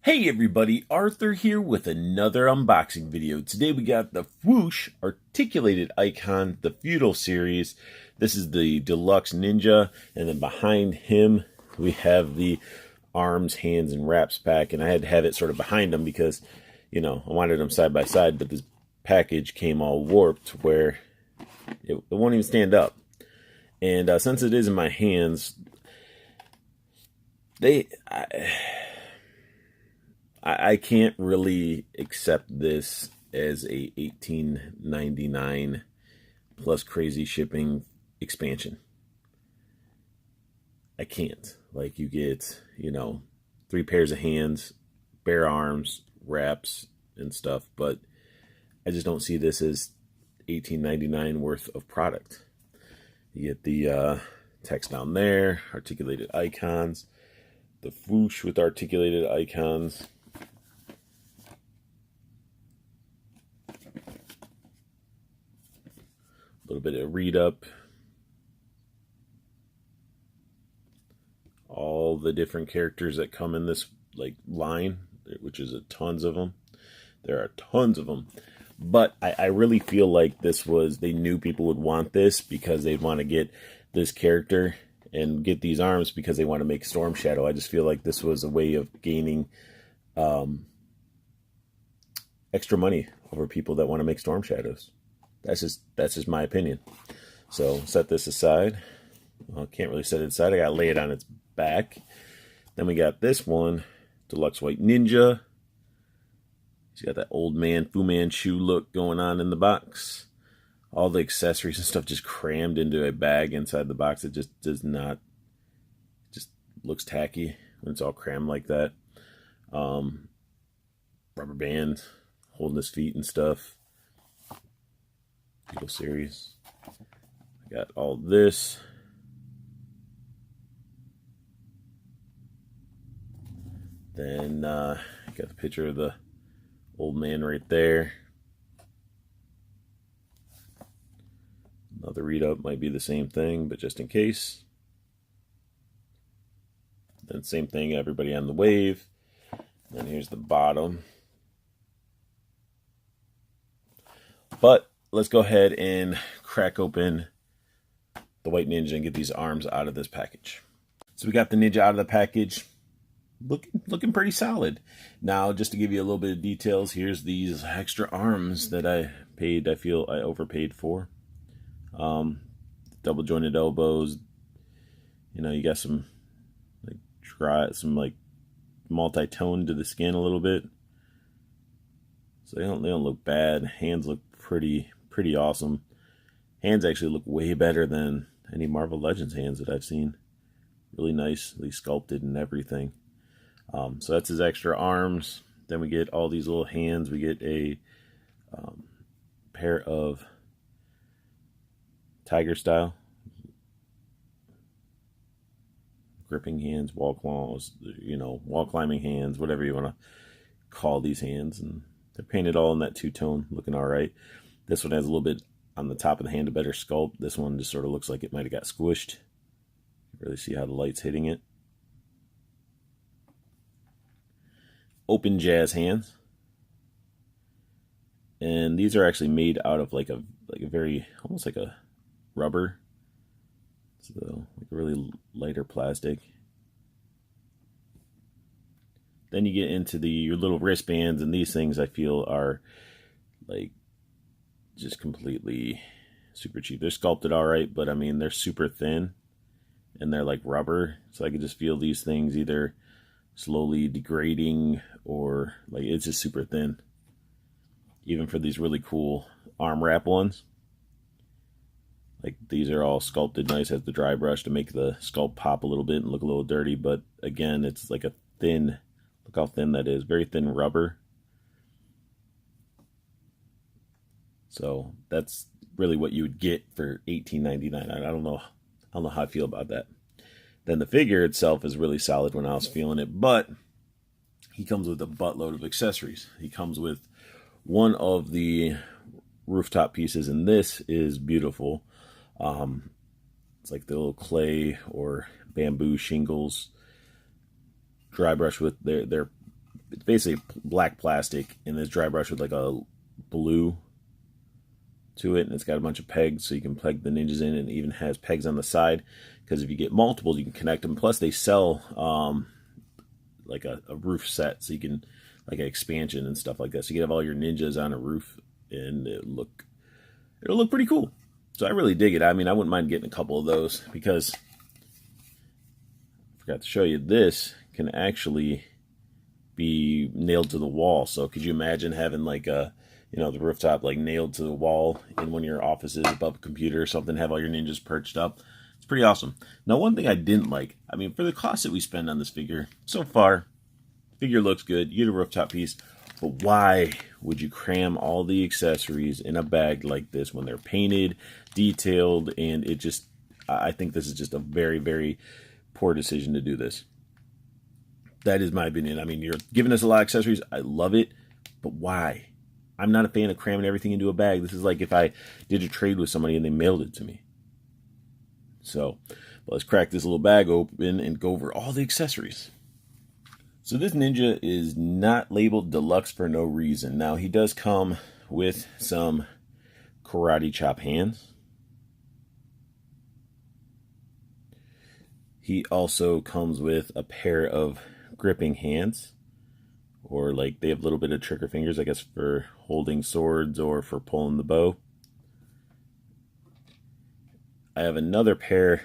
Hey everybody, Arthur here with another unboxing video. Today we got the Whoosh articulated icon, the Feudal series. This is the Deluxe Ninja, and then behind him we have the arms, hands, and wraps pack. And I had to have it sort of behind them because, I wanted them side by side, but this package came all warped where it won't even stand up. And since it is in my hands, I can't really accept this as a $18.99 plus crazy shipping expansion. I can't. Like, you get, 3 pairs of hands, bare arms, wraps, and stuff, but I just don't see this as $18.99 worth of product. You get the text down there, articulated icons, the Whoosh with articulated icons. A little bit of read up, all the different characters that come in this line, which is tons of them. There are tons of them, but I really feel like they knew people would want this because they'd want to get this character and get these arms because they want to make Storm Shadow. I just feel like this was a way of gaining extra money over people that want to make Storm Shadows. That's just my opinion. So set this aside. Well, can't really set it aside. I gotta lay it on its back. Then we got this one, Deluxe White Ninja. He's got that old man Fu Manchu look going on in the box. All the accessories and stuff just crammed into a bag inside the box. It just looks tacky when it's all crammed like that. Rubber band holding his feet and stuff. Feudal series. I got all this. Then got the picture of the old man right there. Another read up might be the same thing, but just in case. Then same thing, everybody on the wave. Then here's the bottom. But let's go ahead and crack open the White Ninja and get these arms out of this package. So we got the Ninja out of the package. Looking pretty solid. Now, just to give you a little bit of details, here's these extra arms that I feel I overpaid for. Double jointed elbows. You got some multi-tone to the skin a little bit. So they don't look bad. Hands look pretty awesome. Hands actually look way better than any Marvel Legends hands that I've seen. Really nicely sculpted and everything. So that's his extra arms. Then we get all these little hands. We get a pair of tiger style gripping hands, wall claws, wall climbing hands, whatever you want to call these hands. And they're painted all in that two-tone, looking all right. This one has a little bit on the top of the hand, a better sculpt. This one just sort of looks like it might have got squished. You can really see how the light's hitting it. Open jazz hands. And these are actually made out of like a very, almost like a rubber. So like a really lighter plastic. Then you get into your little wristbands, and these things I feel are just completely super cheap. They're sculpted all right, but I mean, they're super thin and they're like rubber. So I could just feel these things either slowly degrading or it's just super thin. Even for these really cool arm wrap ones. These are all sculpted nice, has the dry brush to make the sculpt pop a little bit and look a little dirty. But again, it's like a thin, look how thin that is. Very thin rubber. So that's really what you would get for $18.99. I don't know how I feel about that. Then the figure itself is really solid when I was feeling it, but he comes with a buttload of accessories. He comes with one of the rooftop pieces, and this is beautiful. It's like the little clay or bamboo shingles, dry brush with their it's basically black plastic and this dry brush with like a blue to it, and it's got a bunch of pegs so you can plug the ninjas in, and it even has pegs on the side because if you get multiples you can connect them. Plus they sell like a roof set, so you can like an expansion and stuff like that, so you can have all your ninjas on a roof and it'll look pretty cool. So I really dig it. I mean, I wouldn't mind getting a couple of those because I forgot to show you, this can actually be nailed to the wall. So could you imagine having like a, you know, the rooftop like nailed to the wall in one of your offices above a computer or something, have all your ninjas perched up? It's pretty awesome. Now, one thing I didn't like, I mean, for the cost that we spend on this figure, so far, the figure looks good, you get a rooftop piece, but why would you cram all the accessories in a bag like this when they're painted, detailed, and it just, I think this is just a very, very poor decision to do this. That is my opinion. I mean, you're giving us a lot of accessories. I love it, but why? I'm not a fan of cramming everything into a bag. This is like if I did a trade with somebody and they mailed it to me. So let's crack this little bag open and go over all the accessories. So this ninja is not labeled deluxe for no reason. Now, he does come with some karate chop hands. He also comes with a pair of gripping hands, or like they have a little bit of trigger fingers, I guess, for holding swords or for pulling the bow. I have another pair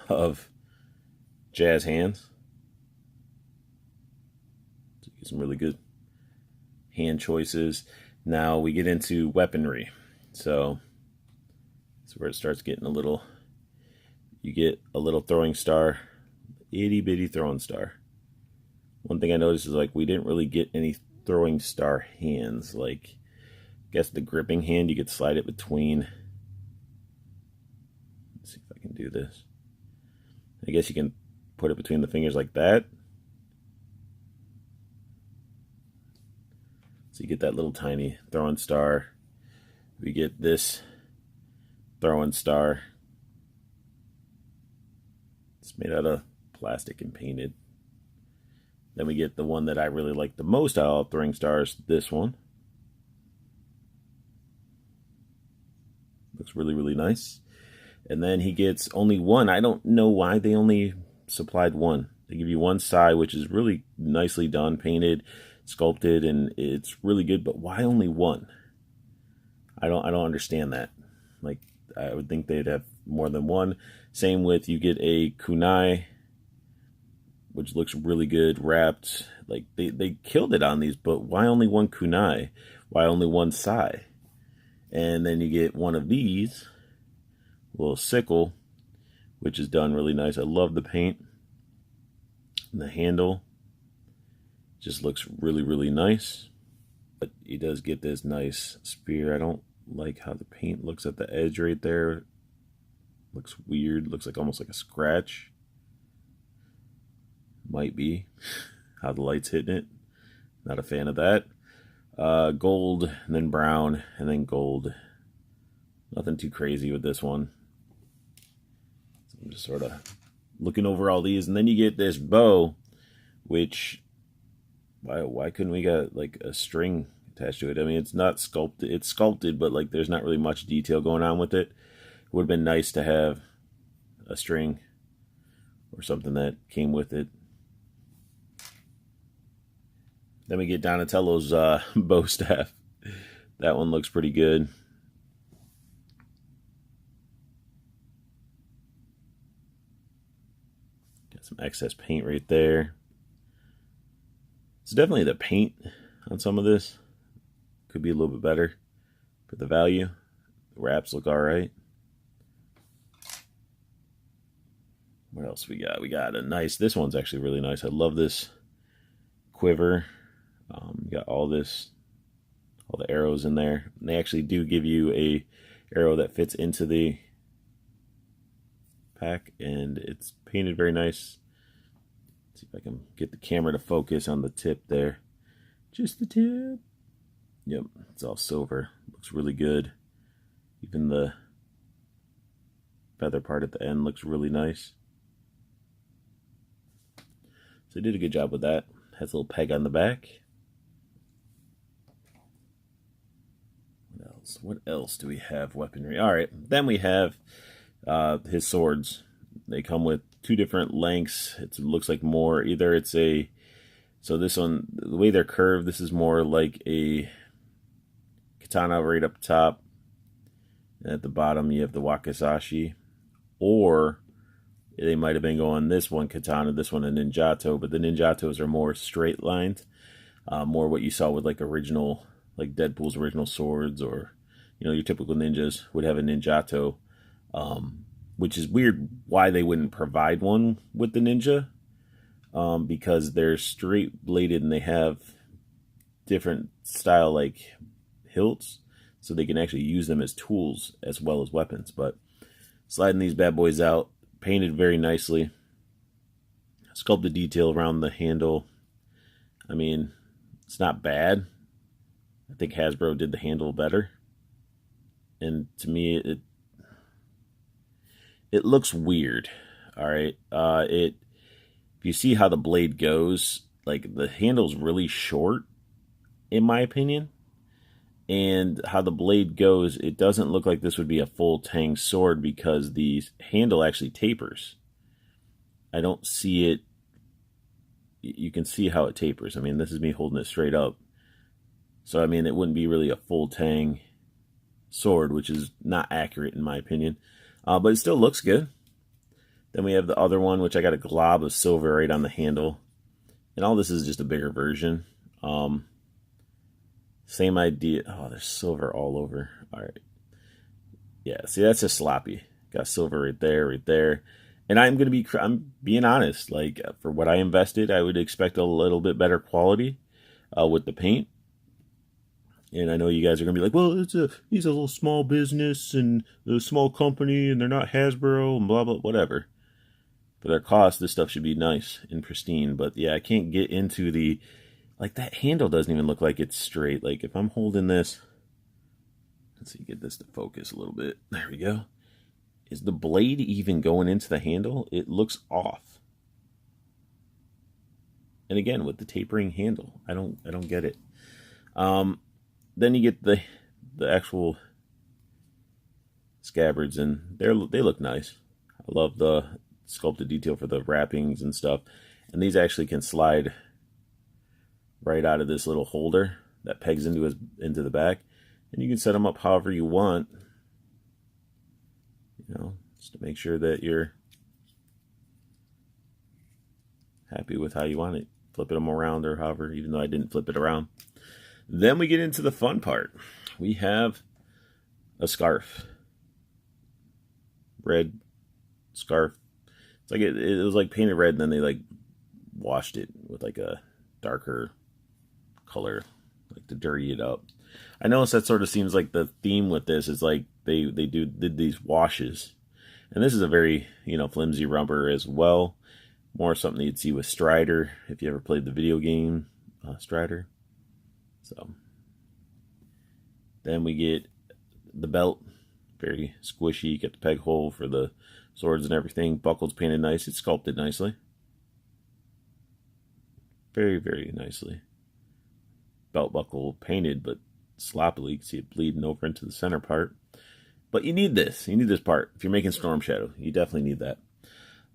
of jazz hands. So get some really good hand choices. Now we get into weaponry. So that's where it starts getting a little, you get a little throwing star, itty bitty throwing star. One thing I noticed is like we didn't really get any throwing star hands. Like, I guess the gripping hand, you could slide it between. Let's see if I can do this. I guess you can put it between the fingers like that. So you get that little tiny throwing star. We get this throwing star. It's made out of plastic and painted. Then we get the one that I really like the most out of throwing stars, this one. Looks really, really nice. And then he gets only one. I don't know why they only supplied one. They give you one side, which is really nicely done, painted, sculpted, and it's really good, but why only one? I don't understand that. Like, I would think they'd have more than one. Same with, you get a kunai, which looks really good, wrapped. Like, they killed it on these, but why only one kunai? Why only one sai? And then you get one of these, a little sickle, which is done really nice. I love the paint. And the handle just looks really, really nice. But he does get this nice spear. I don't like how the paint looks at the edge right there. Looks weird, looks like almost like a scratch. Might be how the light's hitting it. Not a fan of that. Gold, and then brown, and then gold. Nothing too crazy with this one. So I'm just sort of looking over all these, and then you get this bow, which why couldn't we get like a string attached to it? I mean, it's not sculpted. It's sculpted, but like there's not really much detail going on with it. It would have been nice to have a string or something that came with it. Then we get Donatello's bow staff. That one looks pretty good. Got some excess paint right there. It's definitely the paint on some of this. Could be a little bit better for the value. The wraps look alright. What else we got? We got a nice, this one's actually really nice. I love this quiver. You got all this, all the arrows in there. And they actually do give you a arrow that fits into the pack, and it's painted very nice. Let's see if I can get the camera to focus on the tip there. Just the tip. Yep, it's all silver. Looks really good. Even the feather part at the end looks really nice. So they did a good job with that. Has a little peg on the back. So what else do we have weaponry? All right, then we have his swords. They come with two different lengths. It looks like more, either it's a, so this one, the way they're curved, this is more like a katana right up top. And at the bottom, you have the wakizashi. Or they might have been going this one katana, this one a ninjato, but the ninjatos are more straight lined. More what you saw with like original, like Deadpool's original swords, or, you know, your typical ninjas would have a ninjato. Which is weird why they wouldn't provide one with the ninja, because they're straight bladed and they have different style like hilts, so they can actually use them as tools as well as weapons. But sliding these bad boys out, painted very nicely, sculpted detail around the handle. I mean, it's not bad. I think Hasbro did the handle better, and to me it looks weird. All right, if you see how the blade goes, like the handle's really short, in my opinion, and how the blade goes, it doesn't look like this would be a full tang sword because the handle actually tapers. I don't see it. You can see how it tapers. I mean, this is me holding it straight up, so I mean, it wouldn't be really a full tang sword, which is not accurate in my opinion. But it still looks good. Then we have the other one, which I got a glob of silver right on the handle. And all this is just a bigger version. Same idea. Oh, there's silver all over. All right. Yeah, see, that's just sloppy. Got silver right there, right there. And I'm being honest. Like, for what I invested, I would expect a little bit better quality with the paint. And I know you guys are going to be like, well, he's a little small business and a small company and they're not Hasbro and blah, blah, whatever. For their cost, this stuff should be nice and pristine. But yeah, I can't get into the, like, that handle doesn't even look like it's straight. Like, if I'm holding this, let's see, get this to focus a little bit. There we go. Is the blade even going into the handle? It looks off. And again, with the tapering handle, I don't get it. Then you get the actual scabbards, and they look nice. I love the sculpted detail for the wrappings and stuff. And these actually can slide right out of this little holder that pegs into the back, and you can set them up however you want. You know, just to make sure that you're happy with how you want it. Flipping them around or however, even though I didn't flip it around. Then we get into the fun part. We have a scarf. Red scarf. It's like it was like painted red, and then they like washed it with like a darker color, like to dirty it up. I noticed that sort of seems like the theme with this is like they did these washes. And this is a very, you know, flimsy rubber as well. More something you'd see with Strider, if you ever played the video game Strider. So then we get the belt, very squishy. Get the peg hole for the swords and everything. Buckle's painted nice. It's sculpted nicely. Very, very nicely. Belt buckle painted, but sloppily. You can see it bleeding over into the center part. But you need this. You need this part. If you're making Storm Shadow, you definitely need that.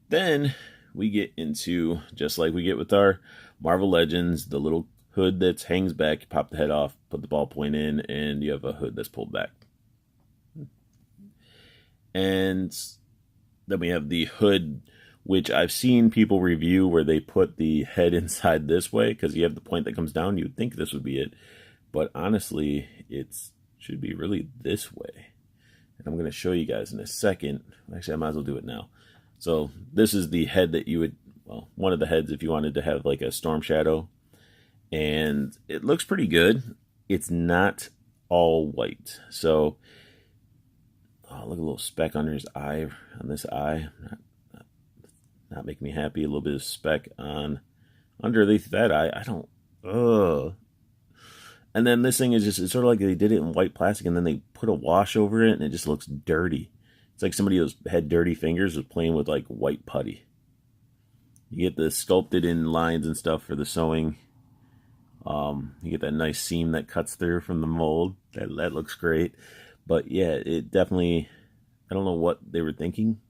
Then we get into, just like we get with our Marvel Legends, the little hood that hangs back. You pop the head off, put the ballpoint in, and you have a hood that's pulled back. And then we have the hood, which I've seen people review where they put the head inside this way because you have the point that comes down. You'd think this would be it. But honestly, it should be really this way. And I'm going to show you guys in a second. Actually, I might as well do it now. So this is the head that you would, well, one of the heads if you wanted to have like a Storm Shadow. And it looks pretty good. It's not all white. So, oh, look, a little speck under his eye, on this eye. Not making me happy. A little bit of speck on underneath that eye. I don't, ugh. And then this thing is just, it's sort of like they did it in white plastic and then they put a wash over it and it just looks dirty. It's like somebody who's had dirty fingers was playing with like white putty. You get the sculpted in lines and stuff for the sewing You get that nice seam that cuts through from the mold. That looks great. But yeah, it definitely, I don't know what they were thinking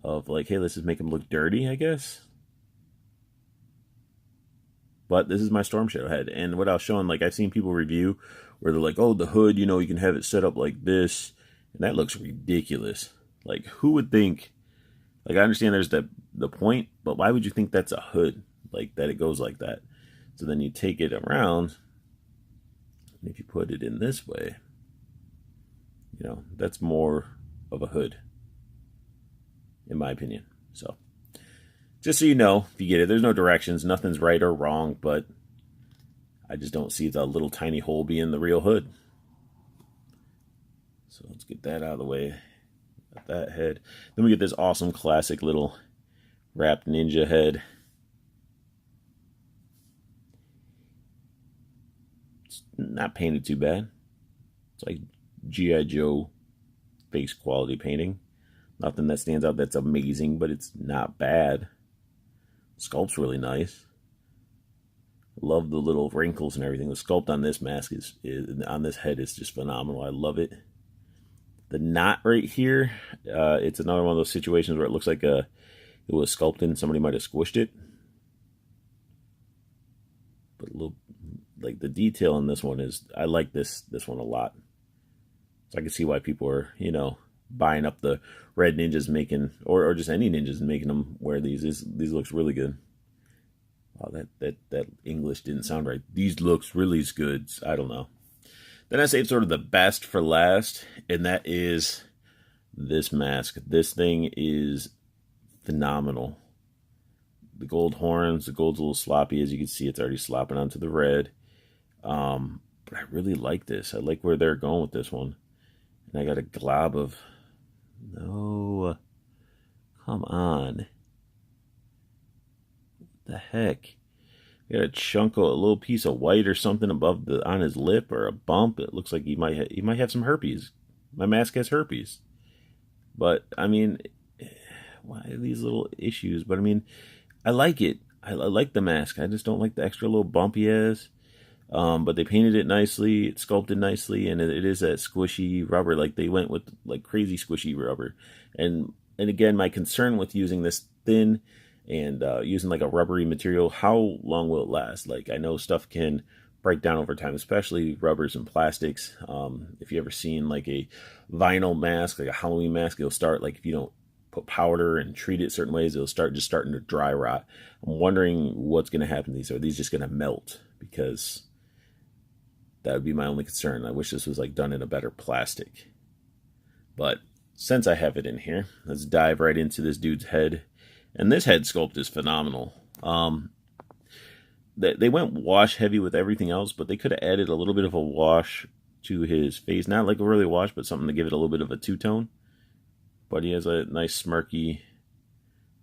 of, like, hey, let's just make him look dirty, I guess. But this is my Storm Shadow head. And what I was showing, like, I've seen people review where they're like, oh, the hood, you know, you can have it set up like this. And that looks ridiculous. Like, who would think, like, I understand there's the point, but why would you think that's a hood? Like, that it goes like that. So then you take it around, and if you put it in this way, you know, that's more of a hood, in my opinion. So, just so you know, if you get it, there's no directions, nothing's right or wrong, but I just don't see the little tiny hole being the real hood. So let's get that out of the way. Got that head. Then we get this awesome classic little wrapped ninja head. It's not painted too bad. It's like G.I. Joe face quality painting. Nothing that stands out that's amazing, but it's not bad. Sculpt's really nice. Love the little wrinkles and everything. The sculpt on this mask is on this head is just phenomenal. I love it. The knot right here, it's another one of those situations where it looks like it was sculpted and somebody might have squished it. But a little, like, the detail in this one is, I like this one a lot. So I can see why people are, you know, buying up the red ninjas, making, or just any ninjas and making them wear these. These looks really good. Wow, that English didn't sound right. These looks really good. I don't know. Then I saved sort of the best for last, and that is this mask. This thing is phenomenal. The gold horns, the gold's a little sloppy. As you can see, it's already slopping onto the red. But I really like this. I like where they're going with this one. And I got a glob of... No. Come on. What the heck? Got a chunk of a little piece of white or something above on his lip, or a bump. It looks like he might have some herpes. My mask has herpes. But I mean, why are these little issues? But I mean, I like it. I like the mask. I just don't like the extra little bump he has. But they painted it nicely. It's sculpted nicely, and it is that squishy rubber. Like, they went with like crazy squishy rubber. And again, my concern with using this thin and using like a rubbery material, how long will it last? Like, I know stuff can break down over time, especially rubbers and plastics. If you ever seen like a vinyl mask, like a Halloween mask, it'll start, like, if you don't put powder and treat it certain ways, it'll start starting to dry rot. I'm wondering what's going to happen to these. Are these just going to melt? Because that would be my only concern. I wish this was like done in a better plastic. But since I have it in here, let's dive right into this dude's head. And this head sculpt is phenomenal. They went wash heavy with everything else, but they could have added a little bit of a wash to his face. Not like a really wash, but something to give it a little bit of a two-tone. But he has a nice smirky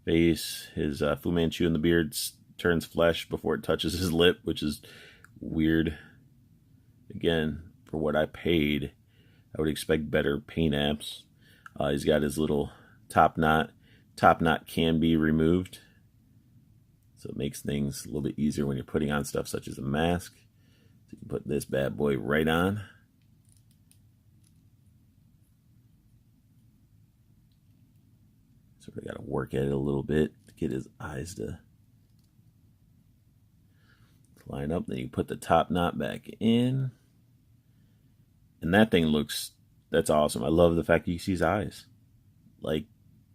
face. His Fu Manchu in the beard turns flesh before it touches his lip, which is weird. Again, for what I paid, I would expect better paint apps. He's got his little top knot. Top knot can be removed, so it makes things a little bit easier when you're putting on stuff such as a mask. So you can put this bad boy right on. So we got to work at it a little bit to get his eyes to line up. Then you put the top knot back in, and that thing looks, that's awesome. I love the fact that you see his eyes. Like,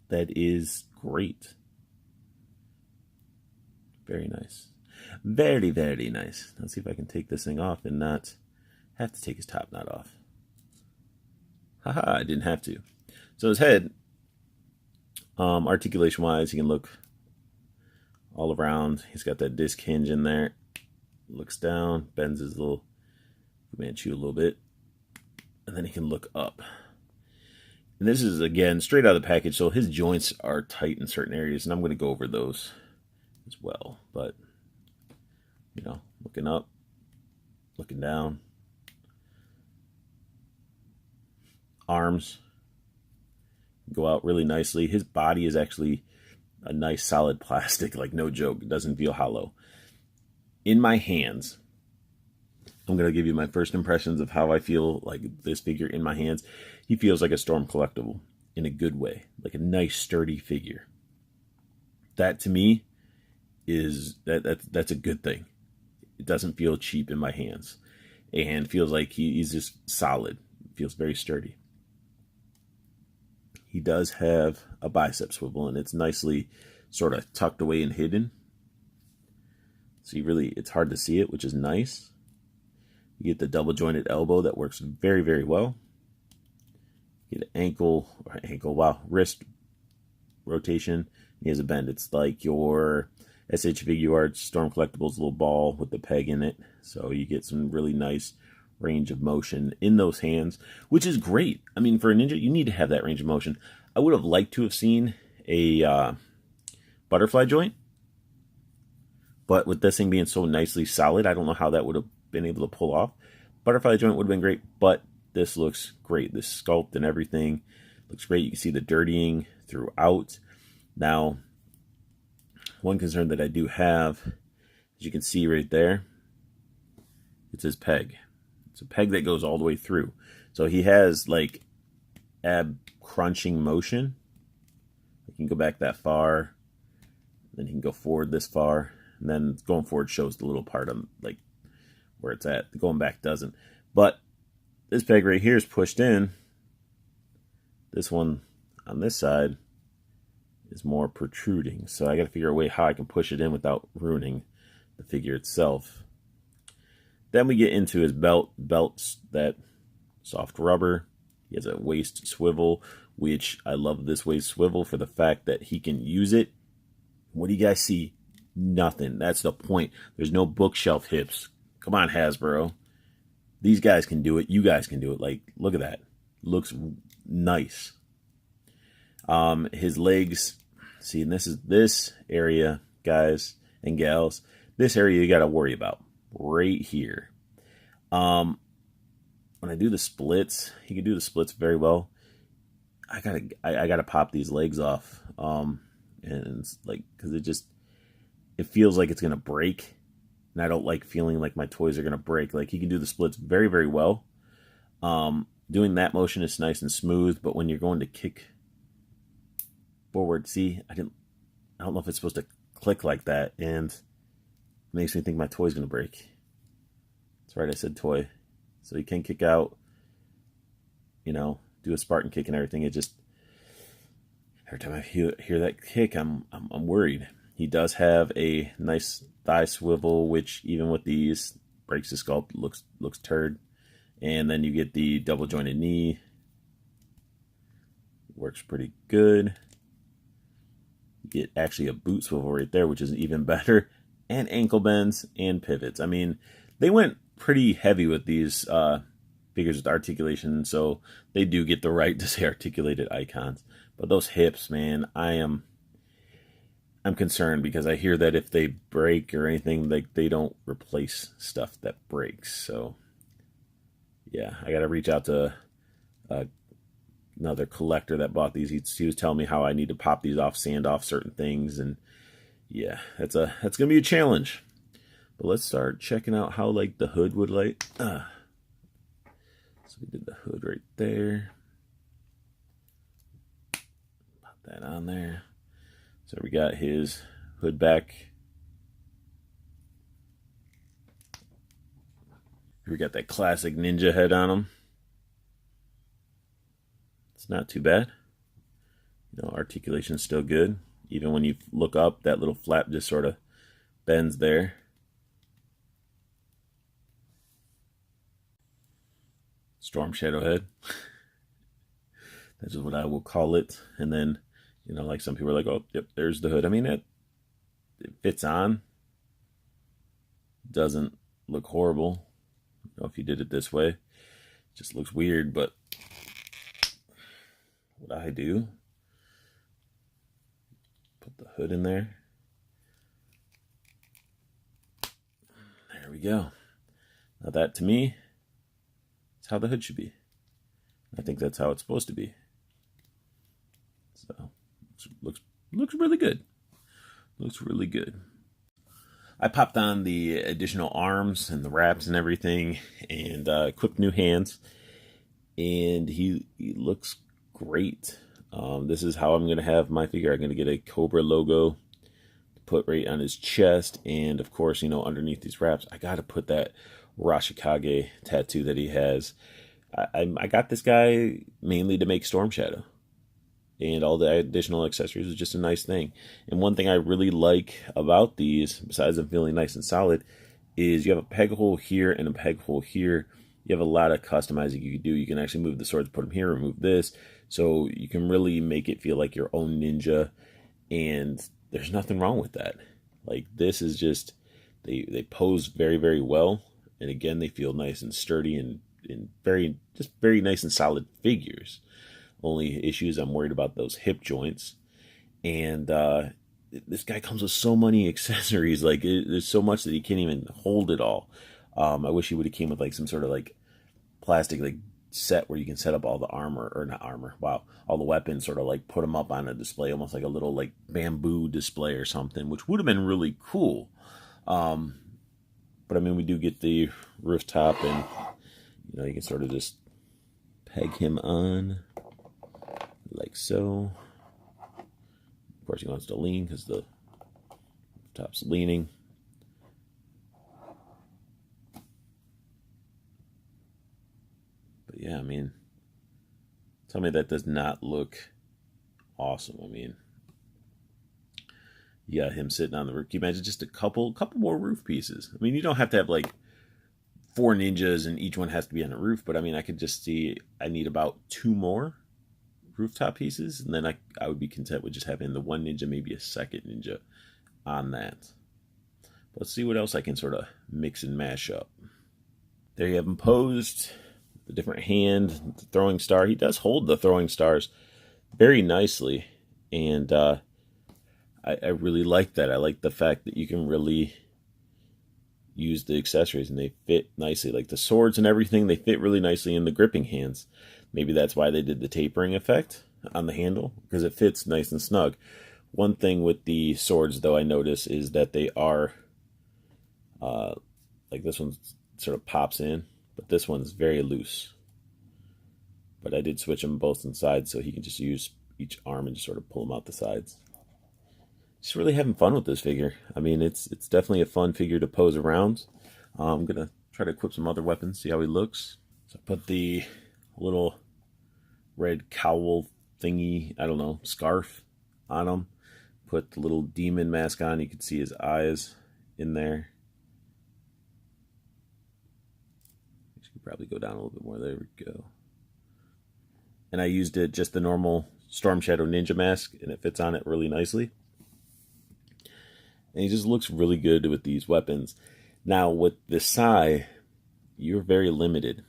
that is great. Very nice. Very, very nice. Let's see if I can take this thing off and not have to take his top knot off. Haha, I didn't have to. So his head, articulation wise, he can look all around. He's got that disc hinge in there. Looks down, bends his little Manchu a little bit, and then he can look up. And this is, again, straight out of the package, so his joints are tight in certain areas, and I'm going to go over those as well. But, you know, looking up, looking down. Arms go out really nicely. His body is actually a nice solid plastic, like, no joke. It doesn't feel hollow. in my hands, I'm going to give you my first impressions of how I feel like this figure in my hands. He feels like a Storm collectible in a good way, like a nice sturdy figure. That to me is that's a good thing. It doesn't feel cheap in my hands, and feels like he's just solid. Feels very sturdy. He does have a bicep swivel, and it's nicely sort of tucked away and hidden. So it's hard to see it, which is nice. You get the double jointed elbow that works very, very well. You get an wrist rotation. He has a bend. It's like your SH Figuarts Storm Collectibles little ball with the peg in it. So you get some really nice range of motion in those hands, which is great. I mean, for a ninja, you need to have that range of motion. I would have liked to have seen a butterfly joint, but with this thing being so nicely solid, I don't know how that would have been able to pull off. Butterfly joint would have been great, but this looks great. This sculpt and everything looks great. You can see the dirtying throughout. Now, one concern that I do have, as you can see right there, it's his peg. It's a peg that goes all the way through. So he has like ab crunching motion. He can go back that far, then he can go forward this far, and then going forward shows the little part of like where it's at. Going back doesn't. But this peg right here is pushed in. This one on this side is more protruding. So I got to figure a way how I can push it in without ruining the figure itself. Then we get into his belt. Belt's that soft rubber. He has a waist swivel, which I love this waist swivel for the fact that he can use it. What do you guys see? Nothing. That's the point. There's no bookshelf hips. Come on, Hasbro. These guys can do it. You guys can do it. Like, look at that. Looks nice. His legs. See, and this area, guys and gals. This area you got to worry about. Right here. When I do the splits, he can do the splits very well. I gotta pop these legs off. And it's like, because it feels like it's gonna break. And I don't like feeling like my toys are gonna break. Like, he can do the splits very, very well. Doing that motion is nice and smooth, but when you're going to kick forward, see, I don't know if it's supposed to click like that, and it makes me think my toy's gonna break. That's right, I said toy. So he can kick out, do a Spartan kick and everything. It just, every time I hear that kick, I'm worried. He does have a nice thigh swivel, which even with these breaks the sculpt, looks turd. And then you get the double jointed knee. Works pretty good. You get actually a boot swivel right there, which is even better. And ankle bends and pivots. I mean, they went pretty heavy with these figures with articulation, so they do get the right to say articulated icons. But those hips, man, I'm concerned, because I hear that if they break or anything, like, they don't replace stuff that breaks. So yeah, I gotta reach out to another collector that bought these. He was telling me how I need to pop these off, sand off certain things, and yeah, that's gonna be a challenge. But let's start checking out how like the hood would like. So we did the hood right there. Pop that on there. So we got his hood back. We got that classic ninja head on him. It's not too bad. Articulation's still good. Even when you look up, that little flap just sort of bends there. Storm Shadow head. That's just what I will call it. And then, like some people are like, oh, yep, there's the hood. I mean, it fits on. Doesn't look horrible. If you did it this way, it just looks weird. But what I do, put the hood in there. There we go. Now that, to me, is how the hood should be. I think that's how it's supposed to be. So looks really good. Looks really good. I popped on the additional arms and the wraps and everything, and equipped new hands, and he looks great. This is how I'm going to have my figure. I'm going to get a Cobra logo to put right on his chest, and of course, you know, underneath these wraps, I got to put that Rashikage tattoo that he has. I got this guy mainly to make Storm Shadow, and all the additional accessories was just a nice thing. And one thing I really like about these, besides them feeling nice and solid, is you have a peg hole here and a peg hole here. You have a lot of customizing you can do. You can actually move the swords, put them here, remove this. So you can really make it feel like your own ninja. And there's nothing wrong with that. Like, this is just, they pose very, very well. And again, they feel nice and sturdy and very nice and solid figures. Only issues, I'm worried about those hip joints. And this guy comes with so many accessories. Like, there's so much that he can't even hold it all. I wish he would have came with like some sort of like plastic like set where you can set up all the armor, or not armor, wow, all the weapons, sort of like put them up on a display, almost like a little like bamboo display or something, which would have been really cool. But I mean, we do get the rooftop, and you know, you can sort of just peg him on like so. Of course, he wants to lean because the top's leaning. But yeah, I mean, tell me that does not look awesome. I mean, you got him sitting on the roof. Can you imagine just a couple more roof pieces? I mean, you don't have to have like 4 ninjas and each one has to be on the roof, but I mean, I could just see I need about 2 more rooftop pieces, and then I would be content with just having the 1 ninja, maybe a second ninja on that. Let's see what else I can sort of mix and mash up. There you have him posed, the different hand, the throwing star. He does hold the throwing stars very nicely, and I really like that. I like the fact that you can really use the accessories and they fit nicely. Like the swords and everything, they fit really nicely in the gripping hands. Maybe that's why they did the tapering effect on the handle, because it fits nice and snug. One thing with the swords, though, I notice is that they are, like this one sort of pops in, but this one's very loose. But I did switch them both on sides, so he can just use each arm and just sort of pull them out the sides. Just really having fun with this figure. I mean, it's definitely a fun figure to pose around. I'm going to try to equip some other weapons, see how he looks. So I put the little red cowl thingy, I don't know, scarf on him. Put the little demon mask on. You can see his eyes in there. Should probably go down a little bit more. There we go. And I used it just the normal Storm Shadow Ninja mask, and it fits on it really nicely. And he just looks really good with these weapons. Now, with the Sai, you're very limited.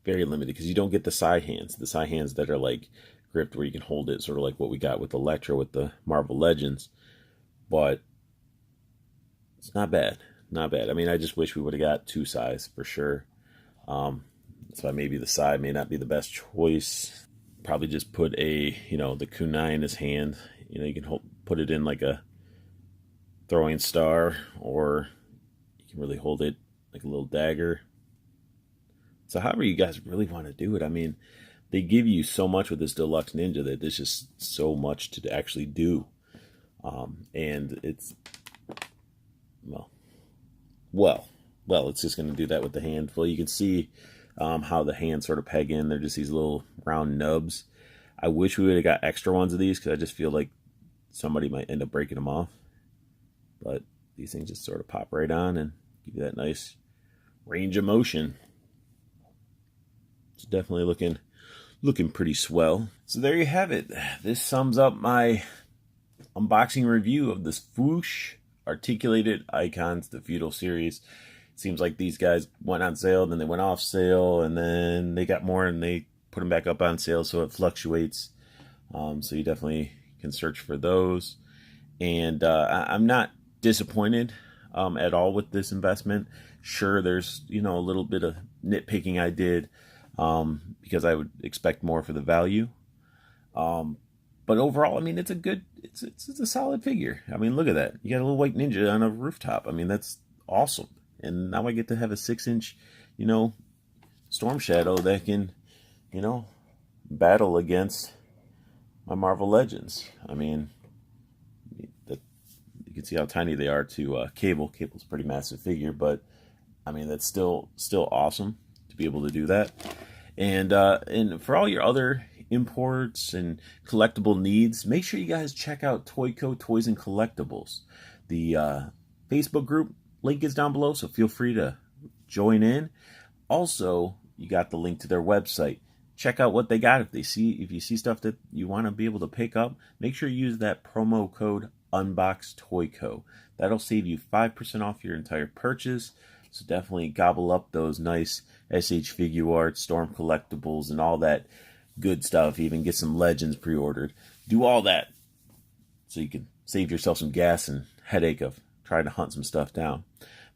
Very limited, because you don't get the Sai hands. The Sai hands that are like gripped where you can hold it, sort of like what we got with Electra with the Marvel Legends. But it's not bad. Not bad. I mean, I just wish we would have got 2 Sais for sure. That's why maybe the Sai may not be the best choice. Probably just put a, you know, the kunai in his hand. You know, you can put it in like a throwing star, or you can really hold it like a little dagger. So however you guys really want to do it. I mean, they give you so much with this Deluxe Ninja that there's just so much to actually do. And it's, well, it's just going to do that with the handful. You can see how the hands sort of peg in. They're just these little round nubs. I wish we would have got extra ones of these, because I just feel like somebody might end up breaking them off. But these things just sort of pop right on and give you that nice range of motion. It's definitely looking pretty swell. So there you have it. This sums up my unboxing review of this Swoosh Articulated Icons, the Feudal series. It seems like these guys went on sale, then they went off sale, and then they got more and they put them back up on sale, so it fluctuates. So you definitely can search for those. And I'm not disappointed at all with this investment. Sure, there's, you know, a little bit of nitpicking I did because I would expect more for the value. But overall, I mean, it's a solid figure. I mean, look at that. You got a little white ninja on a rooftop. I mean, that's awesome. And now I get to have a 6-inch, Storm Shadow that can, battle against my Marvel Legends. I mean, you can see how tiny they are to Cable. Cable's a pretty massive figure, but I mean, that's still awesome to be able to do that. And for all your other imports and collectible needs, make sure you guys check out Toyco Toys and Collectibles. The Facebook group link is down below, so feel free to join in. Also, you got the link to their website. Check out what they got. If you see stuff that you want to be able to pick up, make sure you use that promo code UNBOXToyco. That'll save you 5% off your entire purchase. So definitely gobble up those nice SH Figuarts, Storm Collectibles, and all that good stuff. Even get some Legends pre-ordered. Do all that so you can save yourself some gas and headache of trying to hunt some stuff down.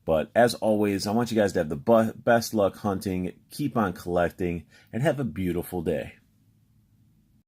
But as always, I want you guys to have the best luck hunting, keep on collecting, and have a beautiful day.